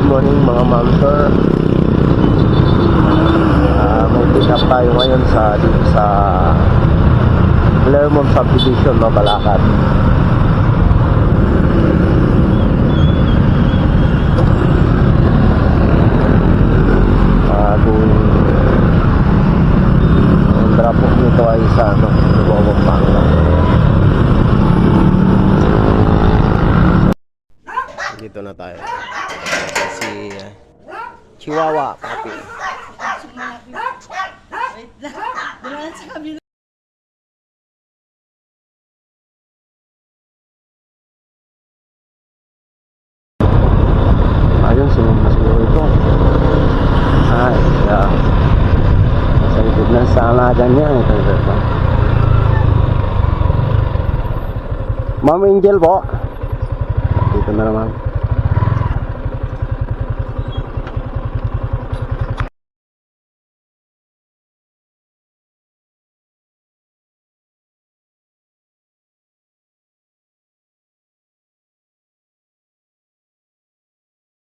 morning mga ma'am sir. May pick up tayo ngayon dito sa Clermont Subdivision, no, Balakad. Ang drop off nito ay sa Lumawang Pangla. Dito na tayo. Si Chihuahua Papi. Ayun, sunod na siguro ito. Ay, yeah. Sa likod ng salagan niya. Ito. Ma'am Angel po. Dito na naman.